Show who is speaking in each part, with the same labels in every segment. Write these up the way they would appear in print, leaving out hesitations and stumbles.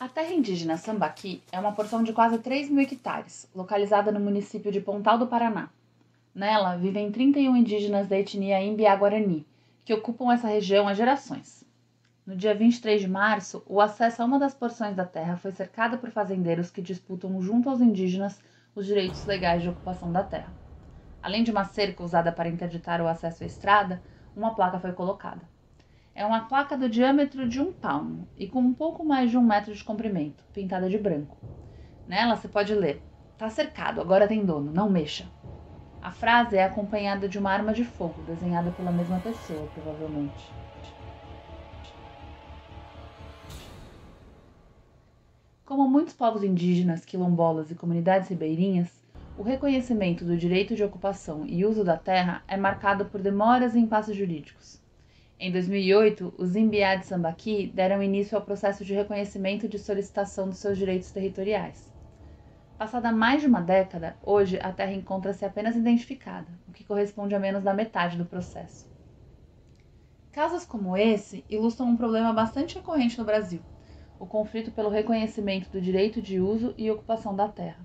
Speaker 1: A terra indígena Sambaqui é uma porção de quase 3.000 hectares, localizada no município de Pontal do Paraná. Nela vivem 31 indígenas da etnia Imbiá-Guarani, que ocupam essa região há gerações. No dia 23 de março, o acesso a uma das porções da terra foi cercado por fazendeiros que disputam junto aos indígenas os direitos legais de ocupação da terra. Além de uma cerca usada para interditar o acesso à estrada, uma placa foi colocada. É uma placa do diâmetro de 1 palmo e com um pouco mais de 1 metro de comprimento, pintada de branco. Nela você pode ler: "Tá cercado, agora tem dono, não mexa." A frase é acompanhada de uma arma de fogo, desenhada pela mesma pessoa, provavelmente. Como muitos povos indígenas, quilombolas e comunidades ribeirinhas, o reconhecimento do direito de ocupação e uso da terra é marcado por demoras e impasses jurídicos. Em 2008, os Imbiá de Sambaqui deram início ao processo de reconhecimento de solicitação dos seus direitos territoriais. Passada mais de uma década, hoje a terra encontra-se apenas identificada, o que corresponde a menos da metade do processo. Casos como esse ilustram um problema bastante recorrente no Brasil: o conflito pelo reconhecimento do direito de uso e ocupação da terra.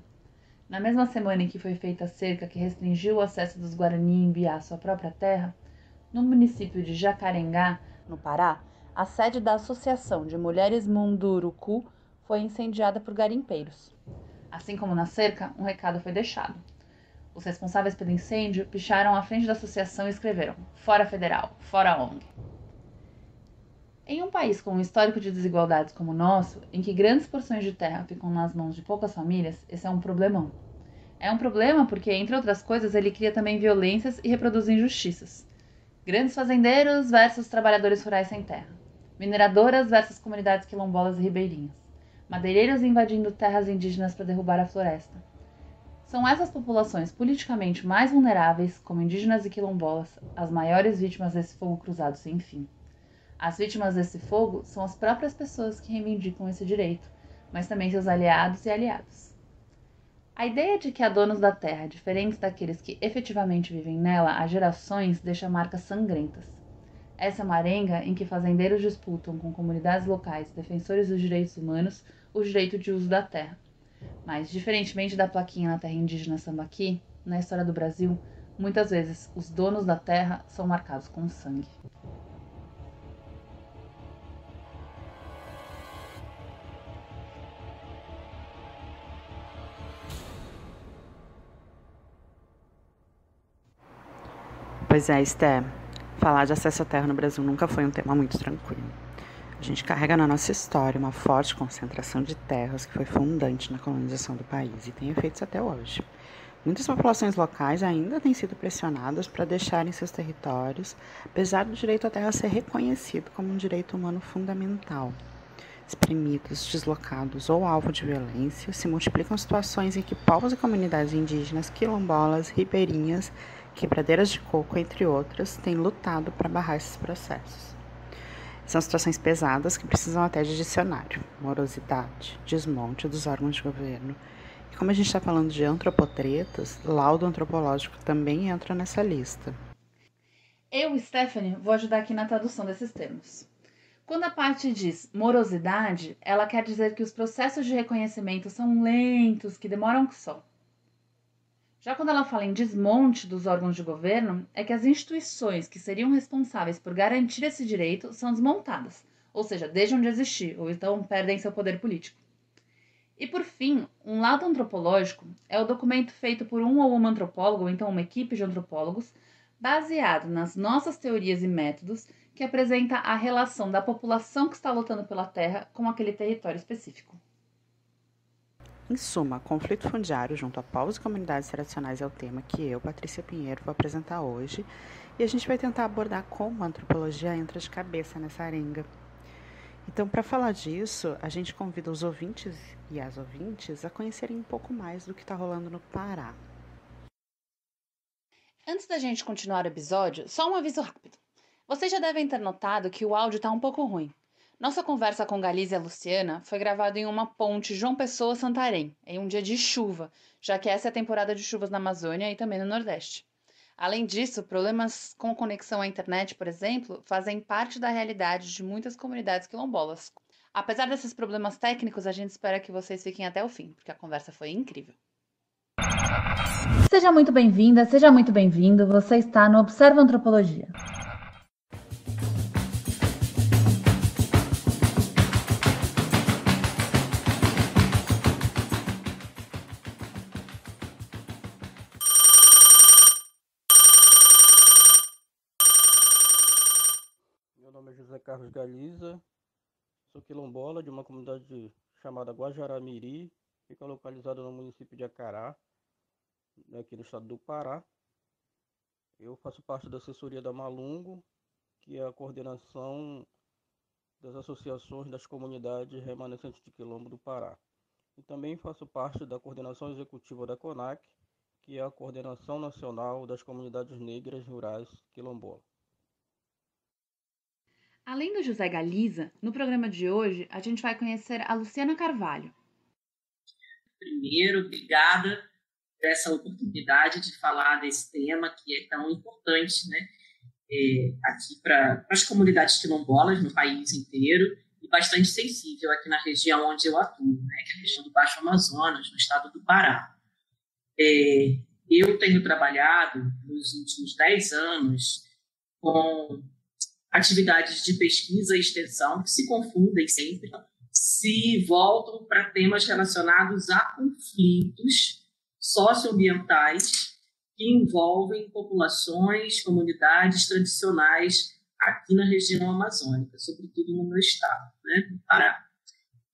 Speaker 1: Na mesma semana em que foi feita a cerca que restringiu o acesso dos Guarani e Imbiá à sua própria terra, no município de Jacarengá, no Pará, a sede da Associação de Mulheres Munduruku foi incendiada por garimpeiros. Assim como na cerca, um recado foi deixado. Os responsáveis pelo incêndio picharam à frente da associação e escreveram: "Fora Federal, fora ONG." Em um país com um histórico de desigualdades como o nosso, em que grandes porções de terra ficam nas mãos de poucas famílias, esse é um problemão. É um problema porque, entre outras coisas, ele cria também violências e reproduz injustiças. Grandes fazendeiros versus trabalhadores rurais sem terra. Mineradoras versus comunidades quilombolas e ribeirinhas. Madeireiros invadindo terras indígenas para derrubar a floresta. São essas populações politicamente mais vulneráveis, como indígenas e quilombolas, as maiores vítimas desse fogo cruzado sem fim. As vítimas desse fogo são as próprias pessoas que reivindicam esse direito, mas também seus aliados e aliadas. A ideia de que há donos da terra diferentes daqueles que efetivamente vivem nela há gerações deixa marcas sangrentas. Essa é uma arenga em que fazendeiros disputam com comunidades locais defensores dos direitos humanos o direito de uso da terra. Mas, diferentemente da plaquinha na terra indígena Sambaqui, na história do Brasil, muitas vezes os donos da terra são marcados com sangue.
Speaker 2: Pois é, Esté, falar de acesso à terra no Brasil nunca foi um tema muito tranquilo. A gente carrega na nossa história uma forte concentração de terras que foi fundante na colonização do país e tem efeitos até hoje. Muitas populações locais ainda têm sido pressionadas para deixarem seus territórios, apesar do direito à terra ser reconhecido como um direito humano fundamental. Exprimidos, deslocados ou alvo de violência, se multiplicam situações em que povos e comunidades indígenas, quilombolas, ribeirinhas, quebradeiras de coco, entre outras, têm lutado para barrar esses processos. São situações pesadas que precisam até de dicionário, morosidade, desmonte dos órgãos de governo. E como a gente está falando de antropotretas, laudo antropológico também entra nessa lista.
Speaker 1: Eu, Stephanie, vou ajudar aqui na tradução desses termos. Quando a parte diz morosidade, ela quer dizer que os processos de reconhecimento são lentos, que demoram que só. Já quando ela fala em desmonte dos órgãos de governo, é que as instituições que seriam responsáveis por garantir esse direito são desmontadas, ou seja, deixam de existir, ou então perdem seu poder político. E por fim, um laudo antropológico é o documento feito por um ou uma antropóloga, ou então uma equipe de antropólogos, baseado nas nossas teorias e métodos, que apresenta a relação da população que está lutando pela terra com aquele território específico.
Speaker 2: Em suma, conflito fundiário junto a povos e comunidades tradicionais é o tema que eu, Patrícia Pinheiro, vou apresentar hoje, e a gente vai tentar abordar como a antropologia entra de cabeça nessa arenga. Então, para falar disso, a gente convida os ouvintes e as ouvintes a conhecerem um pouco mais do que está rolando no Pará.
Speaker 1: Antes da gente continuar o episódio, só um aviso rápido. Vocês já devem ter notado que o áudio está um pouco ruim. Nossa conversa com Galiza e a Luciana foi gravada em uma ponte João Pessoa-Santarém, em um dia de chuva, já que essa é a temporada de chuvas na Amazônia e também no Nordeste. Além disso, problemas com conexão à internet, por exemplo, fazem parte da realidade de muitas comunidades quilombolas. Apesar desses problemas técnicos, a gente espera que vocês fiquem até o fim, porque a conversa foi incrível. Seja muito bem-vinda, seja muito bem-vindo. Você está no Observa Antropologia.
Speaker 3: Meu nome é José Carlos Galiza, sou quilombola de uma comunidade chamada Guajaramiri, fica localizada no município de Acará, aqui no estado do Pará. Eu faço parte da assessoria da Malungo, que é a coordenação das associações das comunidades remanescentes de Quilombo do Pará. E também faço parte da coordenação executiva da CONAC, que é a Coordenação Nacional das Comunidades Negras Rurais Quilombola.
Speaker 1: Além do José Galiza, no programa de hoje a gente vai conhecer a Luciana Carvalho.
Speaker 4: Primeiro, obrigada por essa oportunidade de falar desse tema que é tão importante, né? Aqui para as comunidades quilombolas no país inteiro e bastante sensível aqui na região onde eu atuo, né? Que é a região do Baixo Amazonas, no estado do Pará. Eu tenho trabalhado nos últimos 10 anos com atividades de pesquisa e extensão que se confundem sempre, se voltam para temas relacionados a conflitos socioambientais que envolvem populações, comunidades tradicionais aqui na região amazônica, sobretudo no meu estado, né, no Pará.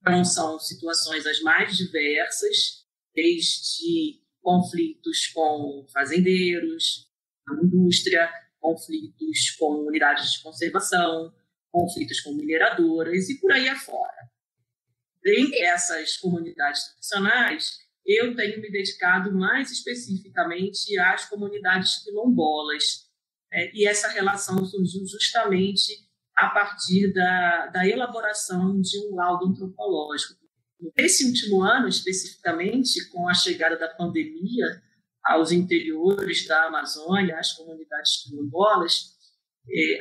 Speaker 4: Então, são situações as mais diversas, desde conflitos com fazendeiros, a indústria, conflitos com unidades de conservação, conflitos com mineradoras e por aí afora. Dentre essas comunidades tradicionais, eu tenho me dedicado mais especificamente às comunidades quilombolas, e essa relação surgiu justamente a partir da elaboração de um laudo antropológico. Nesse último ano, especificamente, com a chegada da pandemia aos interiores da Amazônia, às comunidades quilombolas,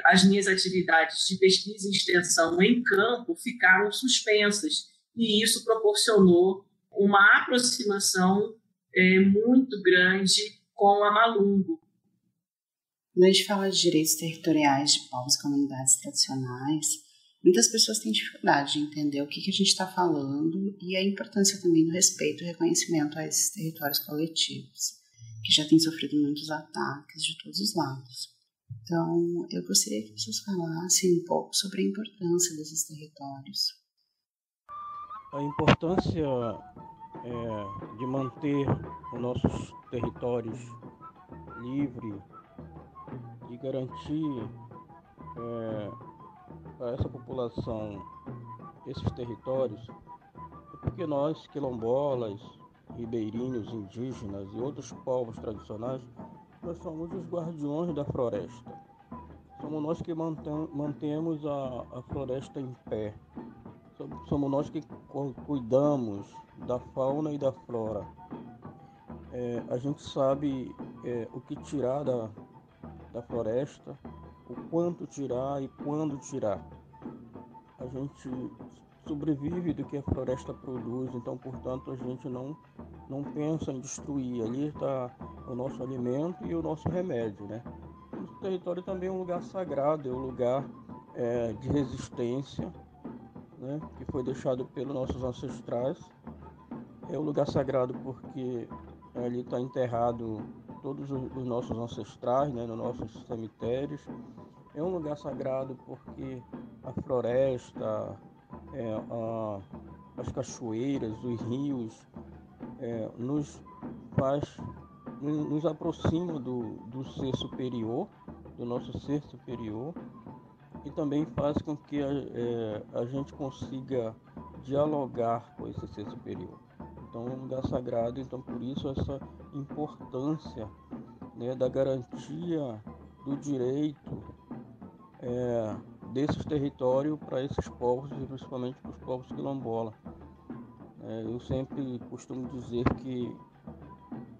Speaker 4: as minhas atividades de pesquisa e extensão em campo ficaram suspensas, e isso proporcionou uma aproximação muito grande com a Malungo.
Speaker 2: Quando a gente fala de direitos territoriais de povos e comunidades tradicionais, muitas pessoas têm dificuldade de entender o que a gente está falando e a importância também do respeito e reconhecimento a esses territórios coletivos, que já têm sofrido muitos ataques de todos os lados. Então, eu gostaria que vocês falassem um pouco sobre a importância desses territórios.
Speaker 3: A importância de manter os nossos territórios livres e garantir para essa população esses territórios é porque nós, quilombolas, ribeirinhos, indígenas e outros povos tradicionais, nós somos os guardiões da floresta. Somos nós que mantemos a floresta em pé. Somos nós que cuidamos da fauna e da flora. A gente sabe o que tirar da floresta, o quanto tirar e quando tirar. A gente sobrevive do que a floresta produz, então, portanto, a gente não pensa em destruir. Ali está o nosso alimento e o nosso remédio, né? O território também é um lugar sagrado, é um lugar de resistência, né, que foi deixado pelos nossos ancestrais. É um lugar sagrado porque ali está enterrado todos os nossos ancestrais, né, nos nossos cemitérios. É um lugar sagrado porque a floresta, as cachoeiras, os rios, nos aproxima do ser superior, do nosso ser superior, e também faz com que a gente consiga dialogar com esse ser superior. Então é um lugar sagrado, então por isso essa importância, né, da garantia do direito desses territórios para esses povos, e principalmente para os povos quilombola. Eu sempre costumo dizer que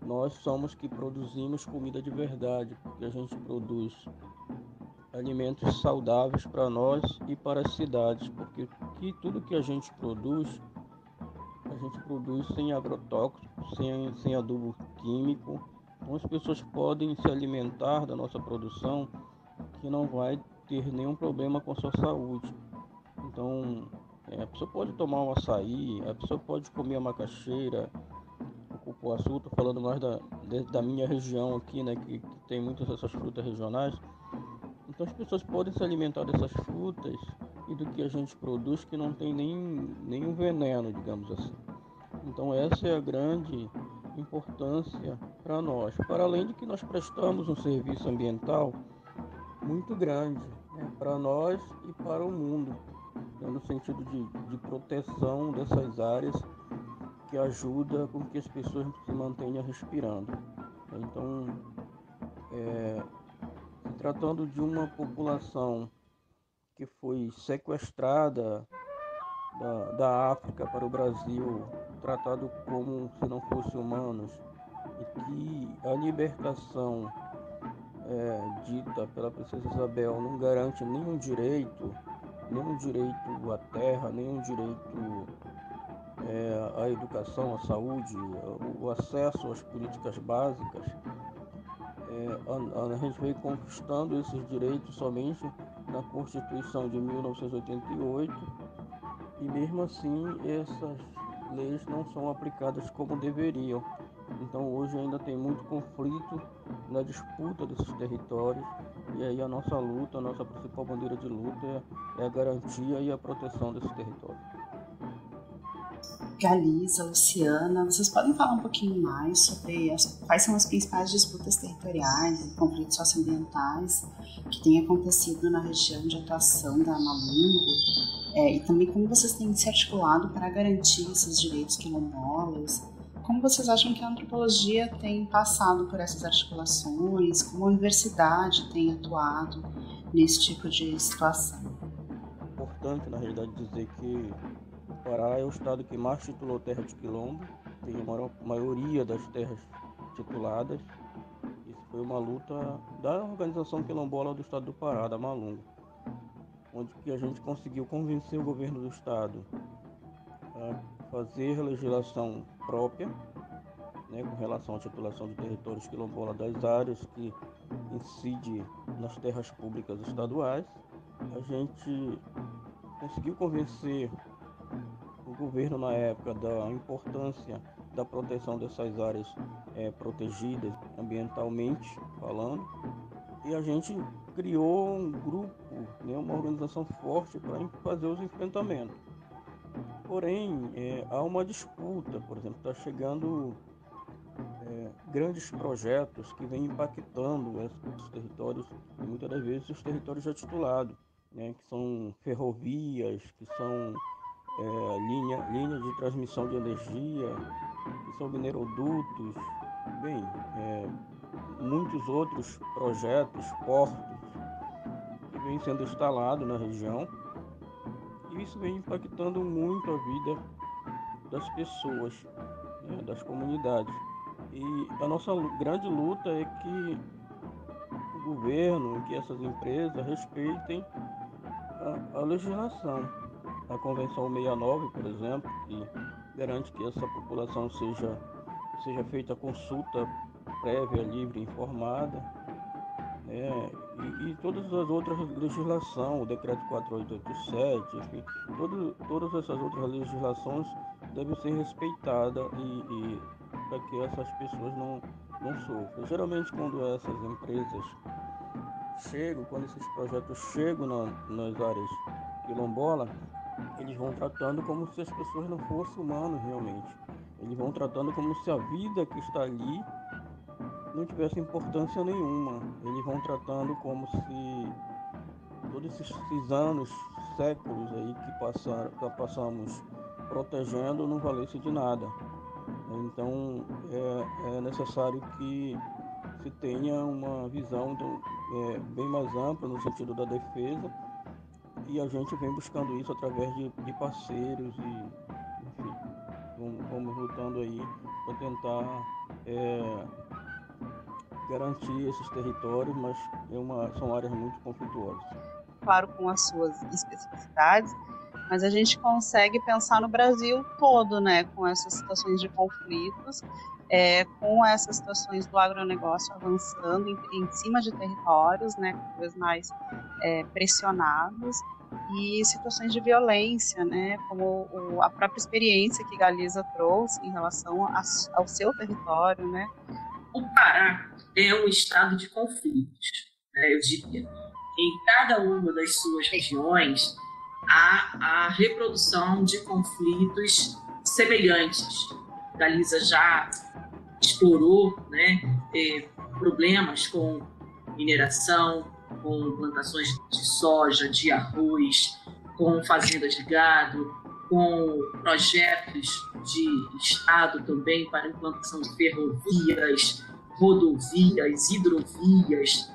Speaker 3: nós somos que produzimos comida de verdade, porque a gente produz alimentos saudáveis para nós e para as cidades, porque que tudo que a gente produz sem agrotóxicos, sem adubo químico. Então as pessoas podem se alimentar da nossa produção que não vai ter nenhum problema com a sua saúde. Então a pessoa pode tomar um açaí, a pessoa pode comer a macaxeira, o cupuaçu. Estou falando mais da minha região aqui, né, que tem muitas dessas frutas regionais. Então as pessoas podem se alimentar dessas frutas e do que a gente produz, que não tem nenhum veneno, digamos assim. Então essa é a grande importância para nós, para além de que nós prestamos um serviço ambiental muito grande, né, para nós e para o mundo, né, no sentido de proteção dessas áreas, que ajuda com que as pessoas se mantenham respirando. Então, se tratando de uma população que foi sequestrada da África para o Brasil, tratado como se não fossem humanos, e que a libertação dita pela Princesa Isabel não garante nenhum direito à terra, nenhum direito à educação, à saúde, o acesso às políticas básicas. A gente veio conquistando esses direitos somente na Constituição de 1988, e mesmo assim essas leis não são aplicadas como deveriam. Então hoje ainda tem muito conflito na disputa desses territórios, e aí a nossa luta, a nossa principal bandeira de luta é a garantia e a proteção desses territórios.
Speaker 2: Galisa, Luciana, vocês podem falar um pouquinho mais sobre quais são as principais disputas territoriais e conflitos socioambientais que têm acontecido na região de atuação da Malungo, e também como vocês têm se articulado para garantir esses direitos quilombolas? Como vocês acham que a antropologia tem passado por essas articulações? Como a universidade tem atuado nesse tipo de situação?
Speaker 3: É importante, na realidade, dizer que o Pará é o estado que mais titulou terra de quilombo, tem a maioria das terras tituladas. Isso foi uma luta da organização quilombola do estado do Pará, da Malungo, onde que a gente conseguiu convencer o governo do estado a fazer legislação própria, né, com relação à titulação de territórios quilombola das áreas que incide nas terras públicas estaduais. A gente conseguiu convencer o governo na época da importância da proteção dessas áreas protegidas ambientalmente falando, e a gente criou um grupo, né, uma organização forte para fazer os enfrentamentos. Porém, há uma disputa, por exemplo, está chegando grandes projetos que vêm impactando esses territórios, e muitas das vezes os territórios já titulados, né, que são ferrovias, que são linha de transmissão de energia, que são minerodutos, bem, muitos outros projetos, portos, que vêm sendo instalados na região, e isso vem impactando muito a vida das pessoas, né, das comunidades. E a nossa grande luta é que o governo, que essas empresas respeitem a legislação. A Convenção 69, por exemplo, que garante que essa população seja feita consulta prévia, livre e informada, né? E todas as outras legislações, o Decreto 4887, enfim, todas essas outras legislações devem ser respeitadas, e para que essas pessoas não sofram. Geralmente, quando essas empresas quando esses projetos chegam nas áreas quilombolas, eles vão tratando como se as pessoas não fossem humanos realmente. Eles vão tratando como se a vida que está ali não tivesse importância nenhuma. Eles vão tratando como se todos esses anos, séculos aí que passamos protegendo não valesse de nada. Então é necessário que se tenha uma visão bem mais ampla no sentido da defesa, e a gente vem buscando isso através de parceiros, e enfim, vamos lutando aí para tentar garantir esses territórios, mas são áreas muito conflituosas.
Speaker 2: Claro, com as suas especificidades, mas a gente consegue pensar no Brasil todo, né, com essas situações de conflitos, com essas situações do agronegócio avançando em cima de territórios, né, cada vez mais pressionados, e situações de violência, né, como a própria experiência que Galiza trouxe em relação ao seu território, né.
Speaker 4: O Pará é um estado de conflitos, né, eu diria. Em cada uma das suas regiões há a reprodução de conflitos semelhantes. Galiza já explorou, né, problemas com mineração, com plantações de soja, de arroz, com fazendas de gado, com projetos de Estado também para implantação de ferrovias, rodovias, hidrovias,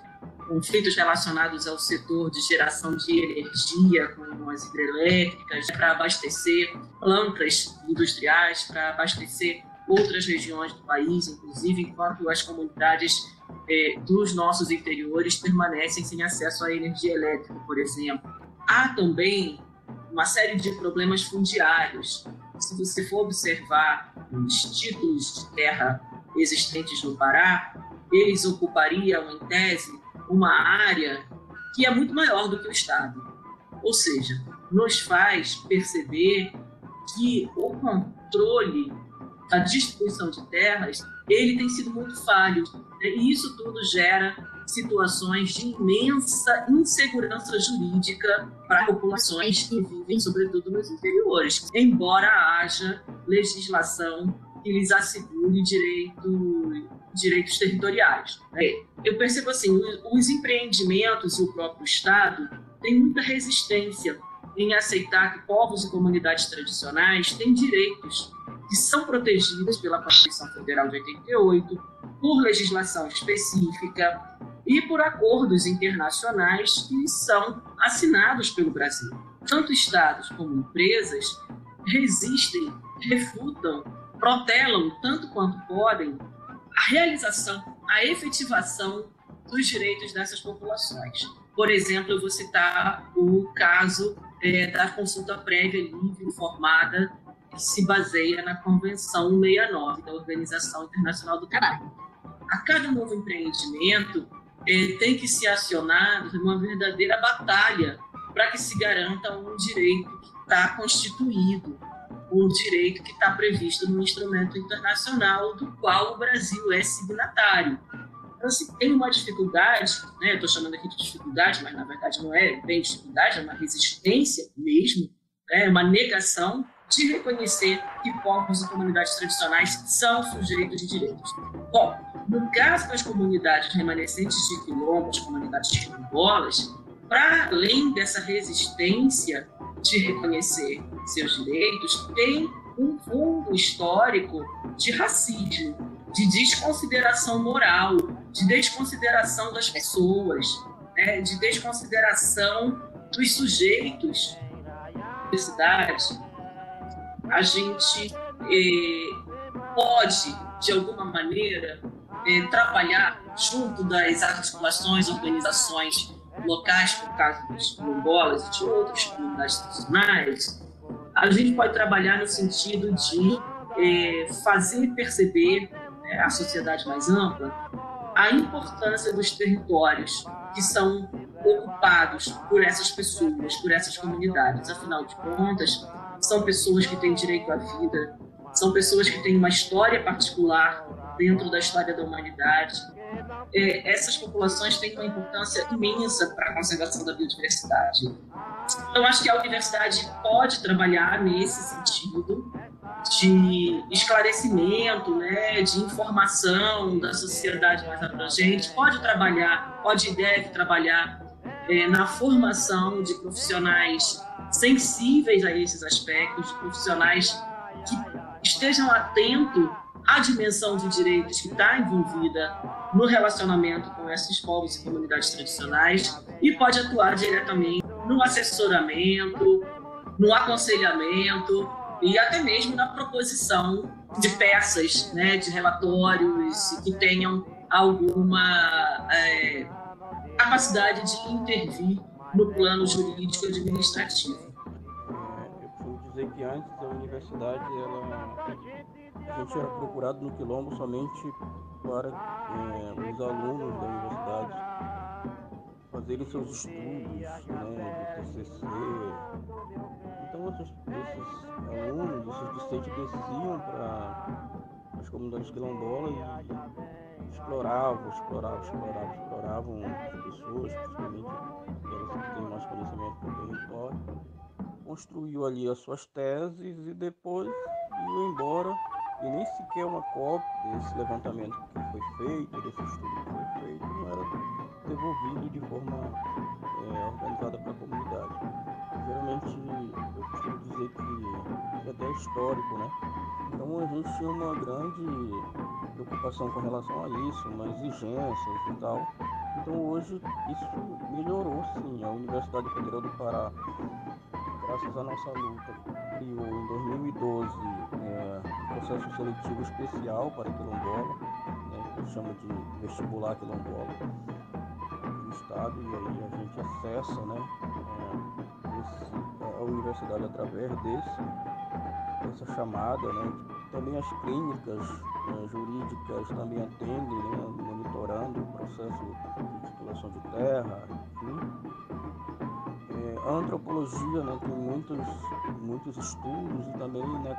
Speaker 4: conflitos relacionados ao setor de geração de energia, como as hidrelétricas, para abastecer plantas industriais, para abastecer outras regiões do país, inclusive enquanto as comunidades dos nossos interiores permanecem sem acesso à energia elétrica, por exemplo. Há também uma série de problemas fundiários. Se você for observar os títulos de terra existentes no Pará, eles ocupariam, em tese, uma área que é muito maior do que o Estado. Ou seja, nos faz perceber que o controle da distribuição de terras ele tem sido muito falho. E isso tudo gera situações de imensa insegurança jurídica para populações que vivem, sobretudo, nos interiores, embora haja legislação que lhes assegure direitos territoriais. Eu percebo assim, os empreendimentos e o próprio Estado têm muita resistência em aceitar que povos e comunidades tradicionais têm direitos que são protegidos pela Constituição Federal de 88, por legislação específica e por acordos internacionais que são assinados pelo Brasil. Tanto estados como empresas resistem, refutam, protelam tanto quanto podem a realização, a efetivação dos direitos dessas populações. Por exemplo, eu vou citar o caso da consulta prévia livre informada que se baseia na Convenção 69 da Organização Internacional do Trabalho. A cada novo empreendimento tem que ser acionado uma verdadeira batalha para que se garanta um direito que está constituído, um direito que está previsto no instrumento internacional do qual o Brasil é signatário. Então, se tem uma dificuldade, né, estou chamando aqui de dificuldade, mas na verdade não é bem dificuldade, é uma resistência mesmo, uma negação de reconhecer que povos e comunidades tradicionais são sujeitos de direitos. Bom, no caso das comunidades remanescentes de quilombos, comunidades quilombolas, para além dessa resistência de reconhecer seus direitos, tem um fundo histórico de racismo, de desconsideração moral, de desconsideração das pessoas, de desconsideração dos sujeitos da cidade. A gente pode, de alguma maneira, trabalhar junto das articulações, organizações locais, por caso dos quilombolas e de outras comunidades tradicionais. A gente pode trabalhar no sentido de fazer perceber à sociedade mais ampla a importância dos territórios que são ocupados por essas pessoas, por essas comunidades. Afinal de contas, são pessoas que têm direito à vida, são pessoas que têm uma história particular dentro da história da humanidade. Essas populações têm uma importância imensa para a conservação da biodiversidade. Então, acho que a universidade pode trabalhar nesse sentido de esclarecimento, de informação da sociedade mais abrangente, pode trabalhar, pode e deve trabalhar na formação de profissionais sensíveis a esses aspectos, profissionais que estejam atentos à dimensão de direitos que está envolvida no relacionamento com esses povos e comunidades tradicionais e pode atuar diretamente no assessoramento, no aconselhamento e até mesmo na proposição de peças, de relatórios que tenham alguma capacidade de intervir no plano jurídico e administrativo.
Speaker 3: porque antes a universidade, a gente era procurado no Quilombo somente para os alunos da universidade fazerem seus estudos, né, de TCC. Então esses alunos, esses discentes desciam para as comunidades quilombolas e exploravam as pessoas, principalmente aquelas que têm mais conhecimento do território, construiu ali as suas teses e depois iam embora, e nem sequer uma cópia desse levantamento que foi feito, desse estudo que foi feito, não era devolvido de forma organizada para a comunidade. Geralmente eu costumo dizer que isso até é histórico, né? Então a gente tinha uma grande preocupação com relação a isso, uma exigências e tal. Então hoje isso melhorou sim. A Universidade Federal do Pará, graças à nossa luta, criou em 2012 um processo seletivo especial para quilombola, né, que chama de vestibular quilombola do Estado, e aí a gente acessa, né, a universidade através dessa chamada, né. Também as clínicas jurídicas também atendem, né, monitorando o processo de titulação de terra, enfim. A antropologia, né, tem muitos estudos, e também, né,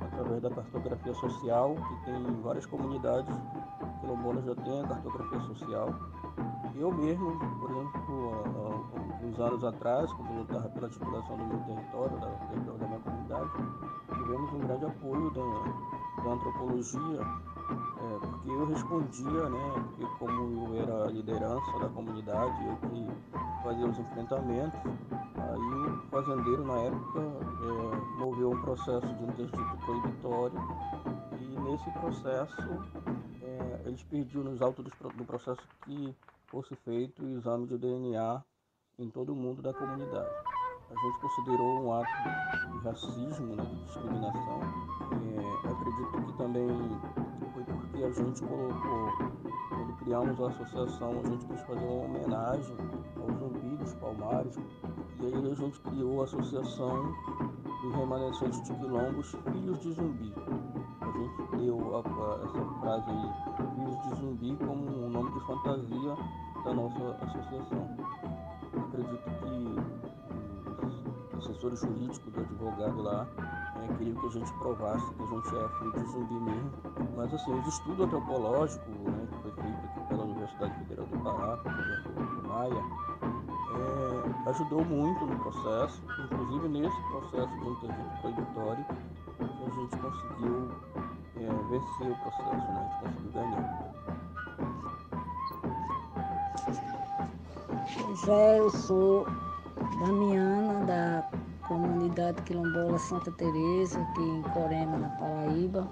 Speaker 3: através da cartografia social, que tem várias comunidades quilombolas já têm a cartografia social. Eu mesmo, por exemplo, há uns anos atrás, quando eu lutava pela titulação do meu território, do território da minha comunidade, tivemos um grande apoio da antropologia, porque eu respondia, né, porque como eu era a liderança da comunidade, eu que fazia os enfrentamentos, aí o fazendeiro na época moveu um processo de interdito proibitório, e nesse processo eles pediram nos autos do processo que fosse feito o exame de DNA em todo mundo da comunidade. A gente considerou um ato de racismo, né, de discriminação. Acredito que também foi porque a gente colocou, quando criamos a associação, a gente quis fazer uma homenagem ao Zumbi dos Palmares, e aí a gente criou a Associação dos Remanescentes de Quilombos Filhos de Zumbi. A gente deu essa frase aí, Filhos de Zumbi, como um nome de fantasia da nossa associação. Acredito que os assessores jurídicos do advogado lá queriam que a gente provasse que a gente é filho de zumbi mesmo. Mas assim, os estudos antropológicos, né, que foi feito aqui pela Universidade Federal do Pará, pelo Maia, ajudou muito no processo, inclusive nesse processo de interdito proibitório, que a gente conseguiu vencer o processo, né, a gente conseguiu ganhar.
Speaker 5: Pois é, eu sou Damiana, da comunidade quilombola Santa Teresa, aqui em Corema, na Paraíba.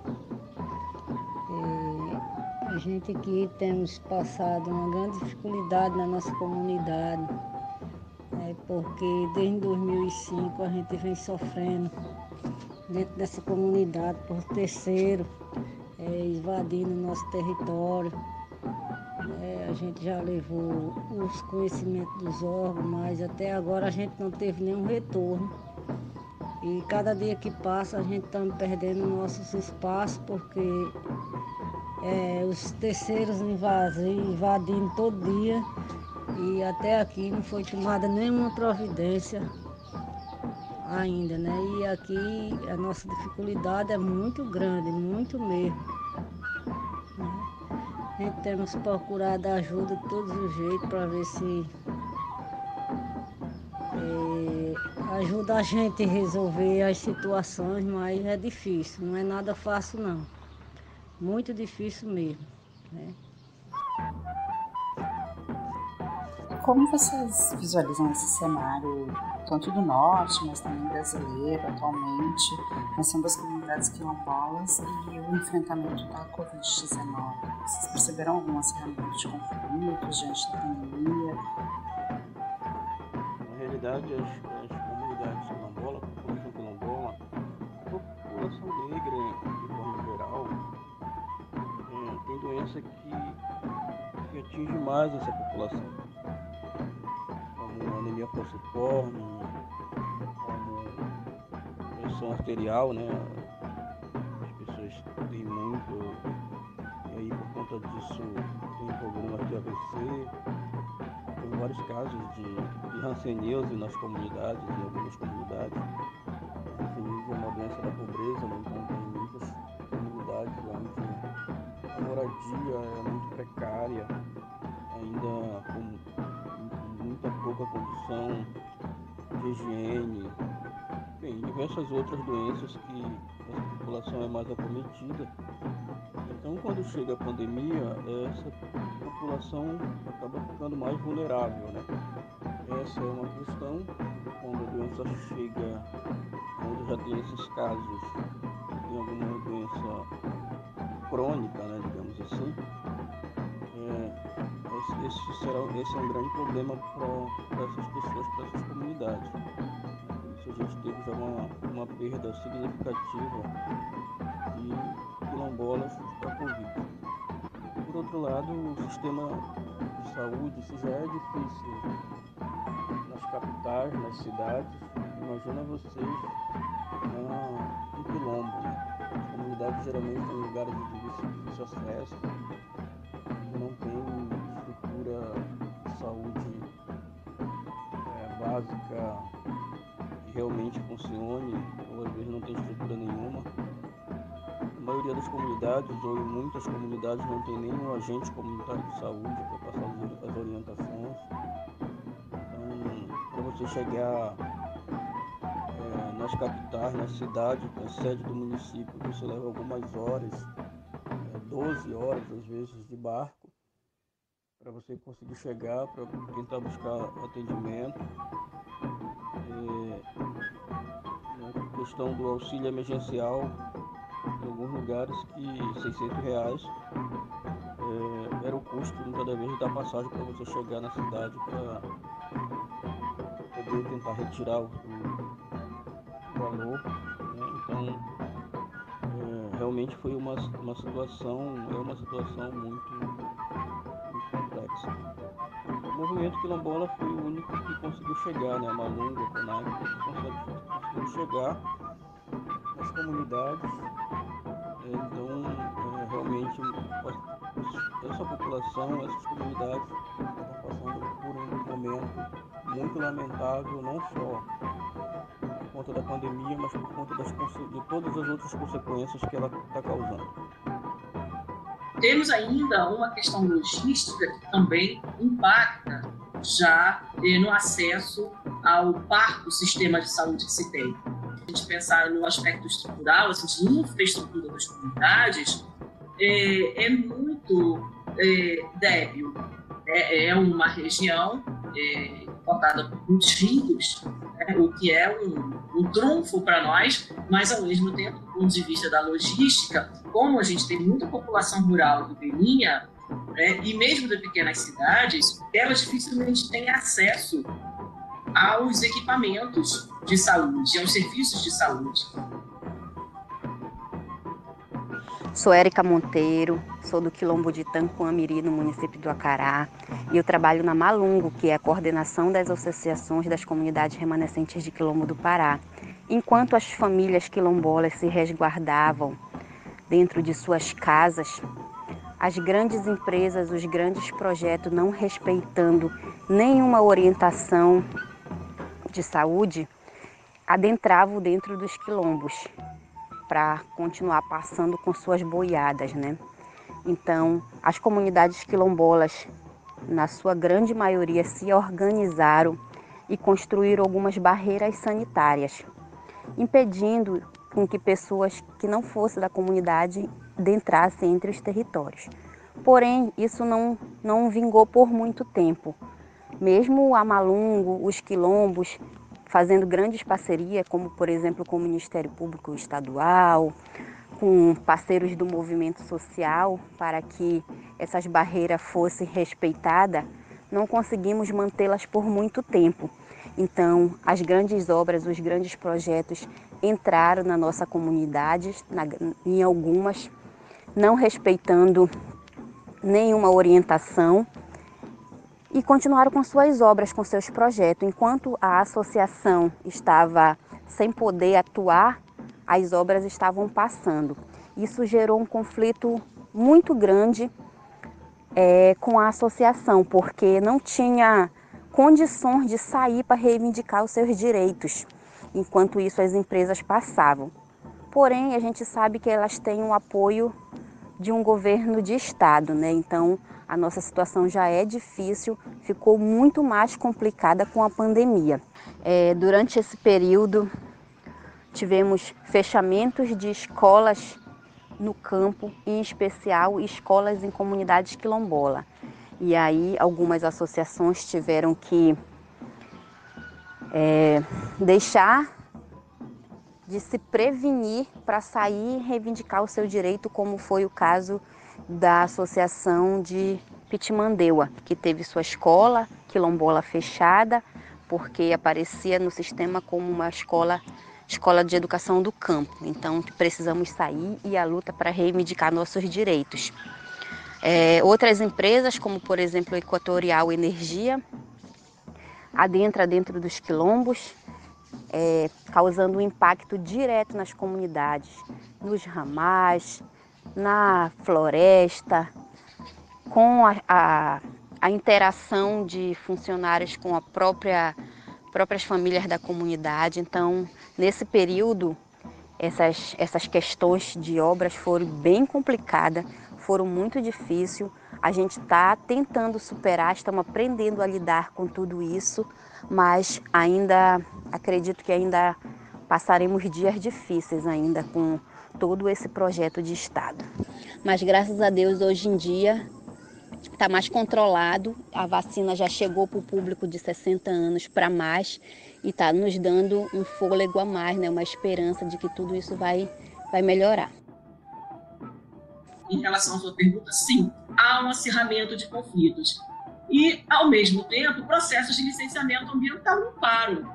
Speaker 5: A gente aqui temos passado uma grande dificuldade na nossa comunidade, porque desde 2005 a gente vem sofrendo dentro dessa comunidade por terceiro, invadindo o nosso território. A gente já levou os conhecimentos dos órgãos, mas até agora a gente não teve nenhum retorno. E cada dia que passa a gente está perdendo nossos espaços, porque os terceiros invadindo todo dia, e até aqui não foi tomada nenhuma providência ainda, né? E aqui a nossa dificuldade é muito grande, muito mesmo. A gente temos procurado ajuda de todos os jeitos para ver se ajuda a gente a resolver as situações, mas é difícil, não é nada fácil não. Muito difícil mesmo, né?
Speaker 2: Como vocês visualizam esse cenário, tanto do norte, mas também brasileiro, atualmente, nós das comunidades quilombolas e o enfrentamento da Covid-19? Vocês perceberam algumas ferramentas de conflitos diante da pandemia?
Speaker 3: Na realidade, as comunidades quilombolas, a população quilombola, a população negra, de forma geral, tem doença que atinge mais essa população, como anemia falciforme, como pressão arterial, né? As pessoas têm muito, e aí por conta disso tem problemas de AVC, tem vários casos de hanseníase nas comunidades, em algumas comunidades. A hanseníase é uma doença da pobreza, né? Então tem muitas comunidades onde a moradia é muito precária, ainda com muita pouca condição de higiene, bem, diversas outras doenças que essa população é mais acometida. Então, quando chega a pandemia, essa população acaba ficando mais vulnerável, né? Essa é uma questão. Quando a doença chega, quando já tem esses casos, tem alguma doença crônica, né, digamos assim, esse é um grande problema para essas pessoas, para essas comunidades. Isso a gente teve já uma perda significativa de quilombolas para a Covid. Por outro lado, o sistema de saúde, isso já é difícil nas capitais, nas cidades. Imagina vocês em quilombo, né? As comunidades geralmente têm lugares de difícil acesso, que não tem estrutura de saúde básica que realmente funcione, ou às vezes não tem estrutura nenhuma. A maioria das comunidades, ou em muitas comunidades, não tem nenhum agente comunitário de saúde para passar as orientações. Então, para você chegar nas capitais, nas cidades, na sede do município, você leva algumas horas, 12 horas às vezes de barco, para você conseguir chegar, para tentar buscar atendimento. A questão do auxílio emergencial, em alguns lugares que R$600 era o custo muitas vezes da passagem para você chegar na cidade para poder tentar retirar o valor, né? Então realmente foi uma situação muito complexa. O movimento quilombola foi o único que conseguiu chegar, né? A Malunga, a CONAC, conseguiu chegar nas comunidades. Então, realmente, essa população, essas comunidades estão passando por um momento muito lamentável, não só por conta da pandemia, mas por conta de todas as outras consequências que ela está causando.
Speaker 4: Temos ainda uma questão logística que também impacta já no acesso ao parco sistema de saúde que se tem. A gente pensar no aspecto estrutural, assim, de infraestrutura das comunidades, é muito débil. É uma região cortada por muitos rios, o que é um trunfo para nós, mas ao mesmo tempo, do ponto de vista da logística, como a gente tem muita população rural ribeirinha, e mesmo de pequenas cidades, elas dificilmente têm acesso aos equipamentos de saúde, aos serviços de saúde.
Speaker 6: Sou Érica Monteiro, sou do Quilombo de Tanquamiri, no município do Acará, e eu trabalho na Malungo, que é a coordenação das associações das comunidades remanescentes de Quilombo do Pará. Enquanto as famílias quilombolas se resguardavam dentro de suas casas, as grandes empresas, os grandes projetos, não respeitando nenhuma orientação de saúde, adentravam dentro dos quilombos para continuar passando com suas boiadas, né? Então, as comunidades quilombolas, na sua grande maioria, se organizaram e construíram algumas barreiras sanitárias, impedindo com que pessoas que não fossem da comunidade adentrassem entre os territórios. Porém, isso não vingou por muito tempo. Mesmo a Malungo, os quilombos, fazendo grandes parcerias, como por exemplo com o Ministério Público Estadual, com parceiros do movimento social, para que essas barreiras fossem respeitadas, não conseguimos mantê-las por muito tempo. Então, as grandes obras, os grandes projetos entraram na nossa comunidade, em algumas, não respeitando nenhuma orientação, e continuaram com suas obras, com seus projetos. Enquanto a associação estava sem poder atuar as obras estavam passando. Isso gerou um conflito muito grande com a associação, porque não tinha condições de sair para reivindicar os seus direitos, enquanto isso as empresas passavam. Porém, a gente sabe que elas têm o apoio de um governo de estado, né? Então, a nossa situação já é difícil, ficou muito mais complicada com a pandemia. Durante esse período, tivemos fechamentos de escolas no campo, em especial escolas em comunidades quilombolas. E aí algumas associações tiveram que deixar de se prevenir para sair e reivindicar o seu direito, como foi o caso da Associação de Pitimandeua, que teve sua escola quilombola fechada, porque aparecia no sistema como uma escola de educação do campo. Então, precisamos sair e a luta para reivindicar nossos direitos. Outras empresas, como por exemplo a Equatorial Energia, adentra dentro dos quilombos, causando um impacto direto nas comunidades, nos ramais, na floresta, com a interação de funcionários com próprias famílias da comunidade. Então, nesse período, essas questões de obras foram bem complicadas, foram muito difíceis. A gente está tentando superar, estamos aprendendo a lidar com tudo isso, mas acredito que ainda passaremos dias difíceis ainda com todo esse projeto de Estado. Mas graças a Deus, hoje em dia, está mais controlado, a vacina já chegou para o público de 60 anos para mais e está nos dando um fôlego a mais, né? Uma esperança de que tudo isso vai melhorar.
Speaker 4: Em relação à sua pergunta, sim, há um acirramento de conflitos. E, ao mesmo tempo, processos de licenciamento ambiental não param,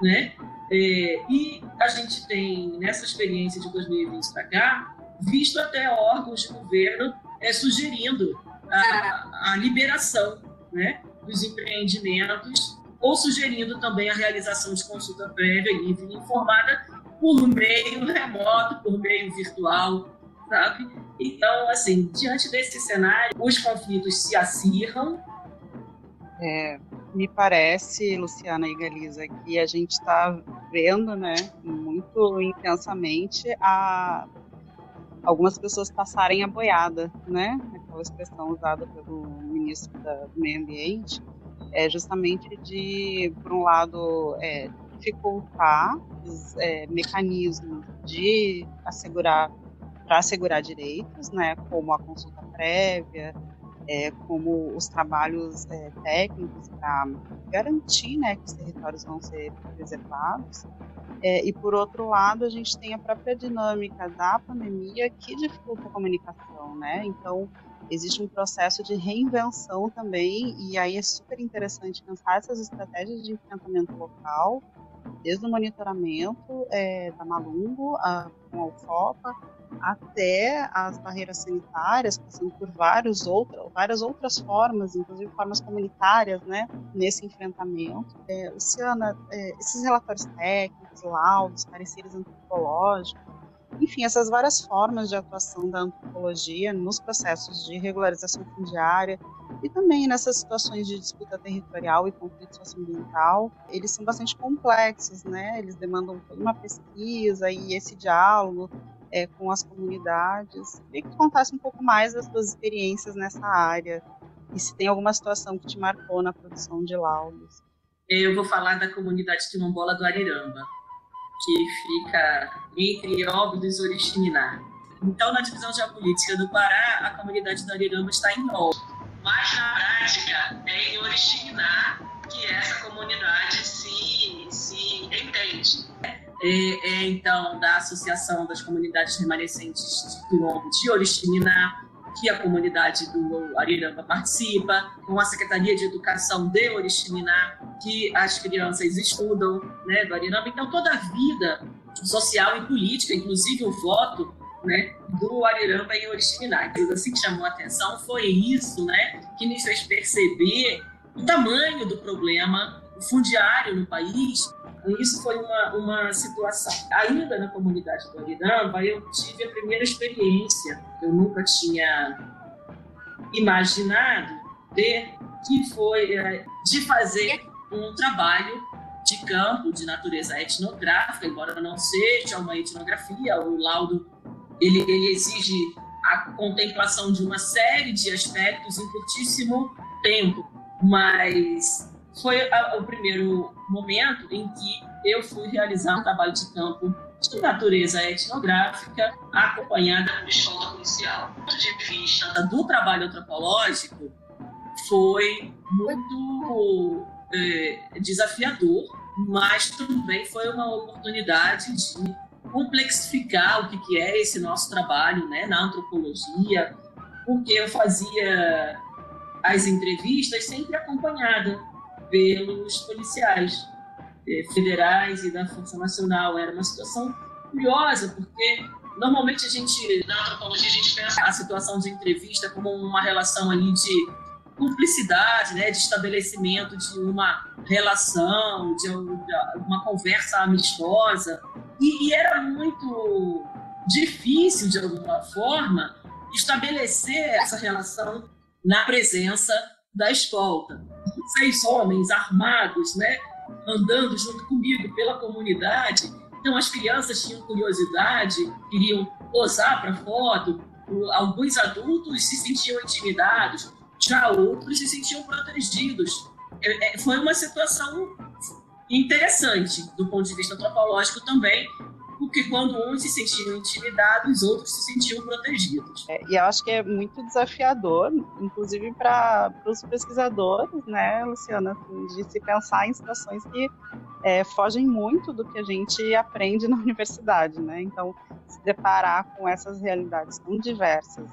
Speaker 4: né? E a gente tem, nessa experiência de 2020 para cá, visto até órgãos de governo sugerindo a liberação, né, dos empreendimentos, ou sugerindo também a realização de consulta prévia, livre e informada por meio remoto, por meio virtual, sabe? Então, assim, diante desse cenário, os conflitos se acirram.
Speaker 2: Me parece, Luciana e Galisa, que a gente está vendo, né, muito intensamente algumas pessoas passarem a boiada, né? Aquela expressão usada pelo ministro do Meio Ambiente, justamente de, por um lado, dificultar os mecanismos para assegurar direitos, né? Como a consulta prévia, como os trabalhos técnicos para garantir, né, que os territórios vão ser preservados. E, por outro lado, a gente tem a própria dinâmica da pandemia que dificulta a comunicação, né? Então, existe um processo de reinvenção também, e aí é super interessante pensar essas estratégias de enfrentamento local, desde o monitoramento da Malungo, com a UFOPA, até as barreiras sanitárias, passando por várias outras formas, inclusive formas comunitárias, né, nesse enfrentamento. Luciana, esses relatórios técnicos, laudos, pareceres antropológicos, enfim, essas várias formas de atuação da antropologia nos processos de regularização fundiária e também nessas situações de disputa territorial e conflito socioambiental, eles são bastante complexos, né? Eles demandam toda uma pesquisa e esse diálogo com as comunidades. Queria que tu contasse um pouco mais das tuas experiências nessa área e se tem alguma situação que te marcou na produção de laudos.
Speaker 4: Eu vou falar da comunidade quilombola do Ariramba, que fica entre Óbidos e Oriximiná. Então, na divisão geopolítica do Pará, a comunidade do Ariramba está em Óbidos. Mas, na prática, é em Oriximiná que essa comunidade se entende. Então, da Associação das Comunidades Remanescentes de Quilombo de Oriximiná, que a comunidade do Ariramba participa, com a Secretaria de Educação de Oriximiná, que as crianças estudam, né, do Ariramba. Então, toda a vida social e política, inclusive o voto, né, do Ariramba em Oriximiná. Então, assim que chamou a atenção foi isso, né, que nos fez perceber o tamanho do problema fundiário no país, Isso foi uma situação. Ainda na comunidade do Ariramba, eu tive a primeira experiência. Eu nunca tinha imaginado ter, que foi de fazer um trabalho de campo, de natureza etnográfica, embora não seja uma etnografia. O laudo ele exige a contemplação de uma série de aspectos em curtíssimo tempo, mas foi o primeiro momento em que eu fui realizar um trabalho de campo de natureza etnográfica acompanhada de escolta policial. Do ponto de vista do trabalho antropológico, foi muito desafiador, mas também foi uma oportunidade de complexificar o que é esse nosso trabalho, né, na antropologia, porque eu fazia as entrevistas sempre acompanhada pelos policiais federais e da Força Nacional. Era uma situação curiosa, porque normalmente na antropologia a gente pensa a situação de entrevista como uma relação ali de cumplicidade, né, de estabelecimento de uma relação, de uma conversa amistosa, e era muito difícil, de alguma forma, estabelecer essa relação na presença da escolta. 6 homens armados, né, andando junto comigo pela comunidade. Então as crianças tinham curiosidade, queriam posar para foto, alguns adultos se sentiam intimidados, já outros se sentiam protegidos. Foi uma situação interessante do ponto de vista antropológico também, porque quando uns se sentiam intimidados, outros se sentiam protegidos.
Speaker 2: E eu acho que é muito desafiador, inclusive para os pesquisadores, né, Luciana, de se pensar em situações que fogem muito do que a gente aprende na universidade, né? Então, se deparar com essas realidades tão diversas,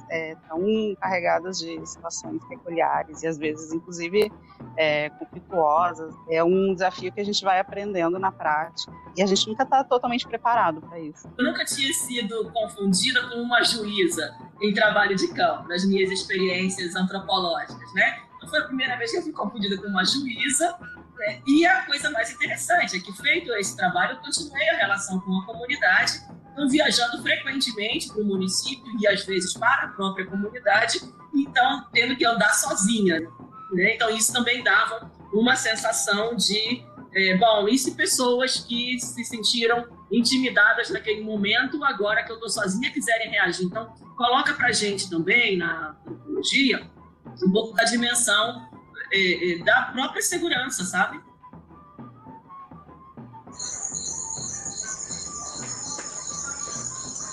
Speaker 2: tão carregadas de situações peculiares e às vezes, inclusive, conflituosas, é um desafio que a gente vai aprendendo na prática e a gente nunca está totalmente preparado para isso.
Speaker 4: Eu nunca tinha sido confundida com uma juíza em trabalho de campo, nas minhas experiências antropológicas, né? Então foi a primeira vez que eu fui confundida com uma juíza, né? E a coisa mais interessante é que, feito esse trabalho, eu continuei a relação com a comunidade, então viajando frequentemente para o município e às vezes para a própria comunidade, então tendo que andar sozinha, né? Então isso também dava uma sensação de e se pessoas que se sentiram intimidadas naquele momento, agora que eu estou sozinha, quiserem reagir? Então, coloca para a gente também, na antropologia, um pouco da dimensão da própria segurança, sabe?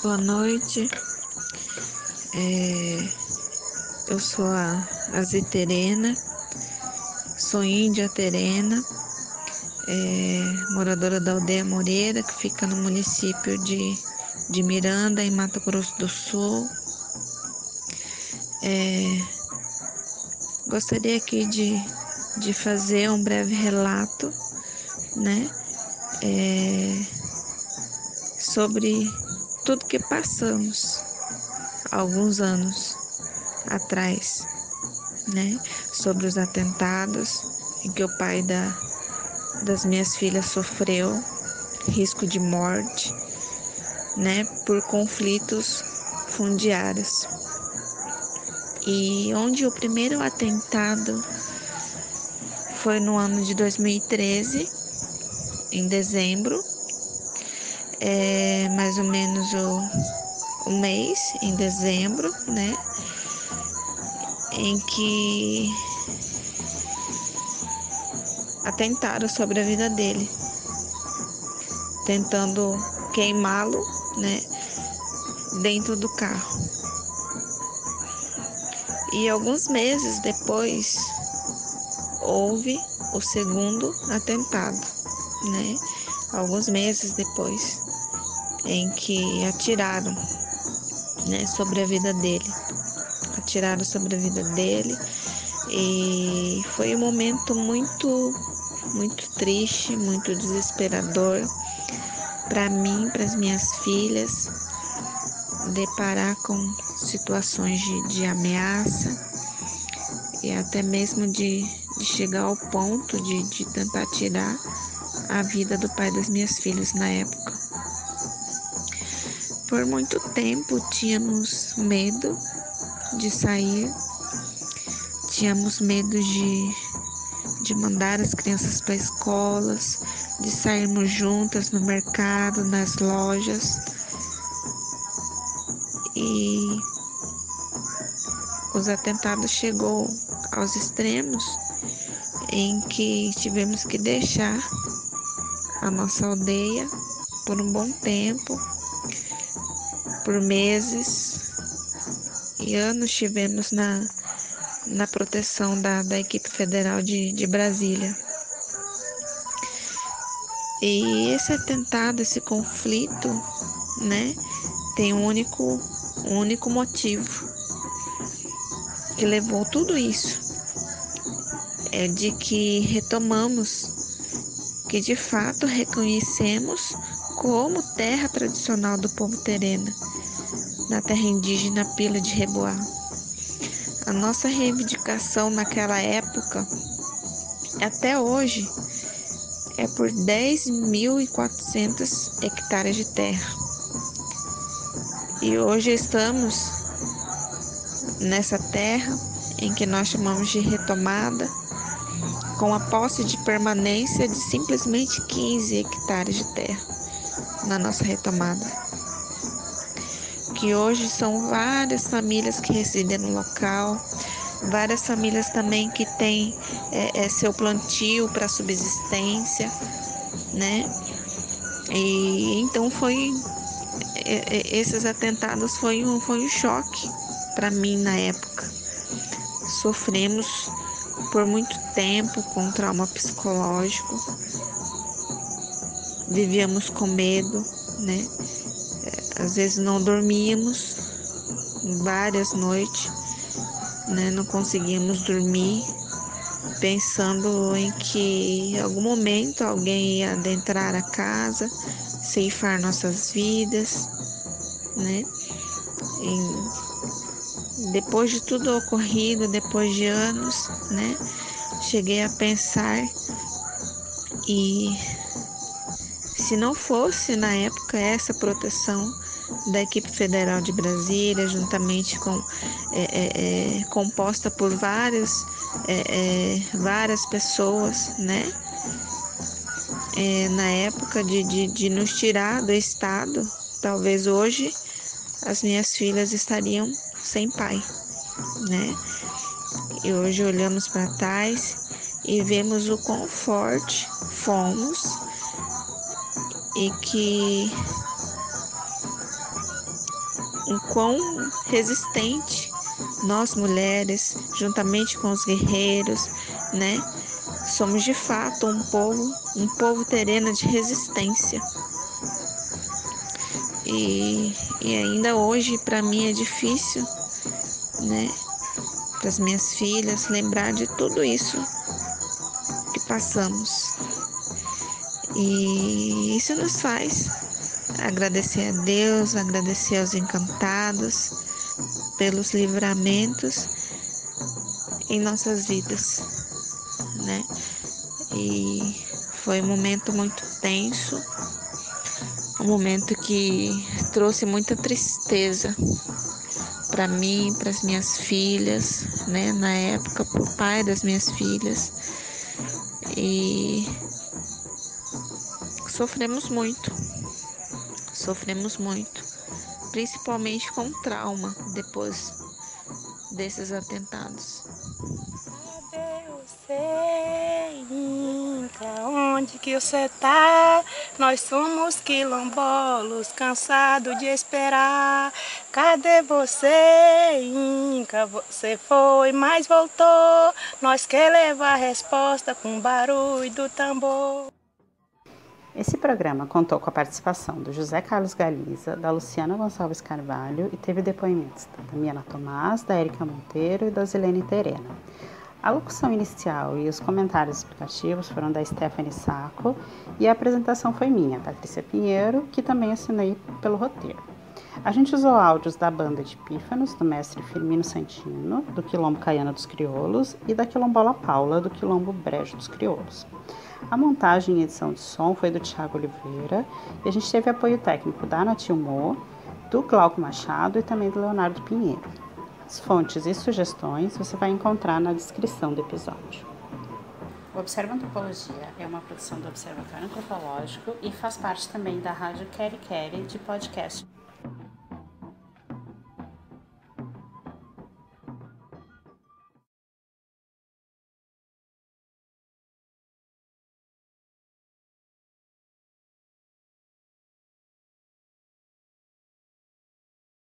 Speaker 7: Boa noite. Eu sou a Ziterena, sou índia terena, moradora da aldeia Moreira, que fica no município de Miranda, em Mato Grosso do Sul. Gostaria aqui de fazer um breve relato, né, sobre tudo que passamos há alguns anos atrás, né, sobre os atentados em que o pai das minhas filhas sofreu risco de morte, né, por conflitos fundiários. E onde o primeiro atentado foi no ano de 2013, em dezembro, mais ou menos o mês, em dezembro, né, em que atentaram sobre a vida dele, tentando queimá-lo, né, dentro do carro. E alguns meses depois houve o segundo atentado, né? Alguns meses depois, em que atiraram, né, sobre a vida dele. Atiraram sobre a vida dele e foi um momento muito, muito triste, muito desesperador para mim, para as minhas filhas, deparar com situações de ameaça e até mesmo de chegar ao ponto de tentar tirar a vida do pai das minhas filhas na época. Por muito tempo tínhamos medo de sair, tínhamos medo de mandar as crianças para escolas, de sairmos juntas no mercado, nas lojas. E os atentados chegou aos extremos em que tivemos que deixar a nossa aldeia por um bom tempo, por meses e anos estivemos na proteção da equipe federal de Brasília. E esse atentado, esse conflito, né, tem um único motivo que levou tudo isso, é de que retomamos, que de fato reconhecemos como terra tradicional do povo terena, na terra indígena Pila de Reboá. A nossa reivindicação naquela época, até hoje, é por 10.400 hectares de terra. E hoje estamos nessa terra em que nós chamamos de retomada, com a posse de permanência de simplesmente 15 hectares de terra na nossa retomada. Que hoje são várias famílias que residem no local, várias famílias também que têm seu plantio para subsistência, né? E então esses atentados foi um choque para mim na época. Sofremos por muito tempo com trauma psicológico, vivíamos com medo, né? Às vezes não dormíamos várias noites, né? Não conseguíamos dormir, pensando em que em algum momento alguém ia adentrar a casa, ceifar nossas vidas, né? E depois de tudo ocorrido, depois de anos, né? Cheguei a pensar, e se não fosse na época essa proteção da equipe federal de Brasília, juntamente com composta por várias pessoas, né? Na época de nos tirar do estado, talvez hoje as minhas filhas estariam sem pai, né? E hoje olhamos para trás e vemos o quão forte fomos e que o quão resistente nós mulheres, juntamente com os guerreiros, né? Somos de fato um povo terena de resistência. E ainda hoje para mim é difícil, né? Para as minhas filhas lembrar de tudo isso que passamos. E isso nos faz agradecer a Deus, agradecer aos encantados pelos livramentos em nossas vidas, né? E foi um momento muito tenso, um momento que trouxe muita tristeza para mim, para as minhas filhas, né? Na época, para o pai das minhas filhas. E sofremos muito, principalmente com trauma depois desses atentados.
Speaker 8: Cadê você, Inca? Onde que você tá? Nós somos quilombolas, cansados de esperar. Cadê você, Inca? Você foi, mas voltou. Nós quer levar a resposta com barulho do tambor.
Speaker 2: Esse programa contou com a participação do José Carlos Galiza, da Luciana Gonçalves Carvalho e teve depoimentos da Damiana Tomás, da Érica Monteiro e da Zilene Terena. A locução inicial e os comentários explicativos foram da Stephanie Sacco e a apresentação foi minha, Patrícia Pinheiro, que também assinei pelo roteiro. A gente usou áudios da banda de Pífanos, do mestre Firmino Santino, do Quilombo Caiana dos Crioulos, e da Quilombola Paula, do Quilombo Brejo dos Crioulos. A montagem e edição de som foi do Thiago Oliveira e a gente teve apoio técnico da Natilmo, do Glauco Machado e também do Leonardo Pinheiro. As fontes e sugestões você vai encontrar na descrição do episódio. O Observa Antropologia é uma produção do Observatório Antropológico e faz parte também da Rádio Quere Quere de podcast.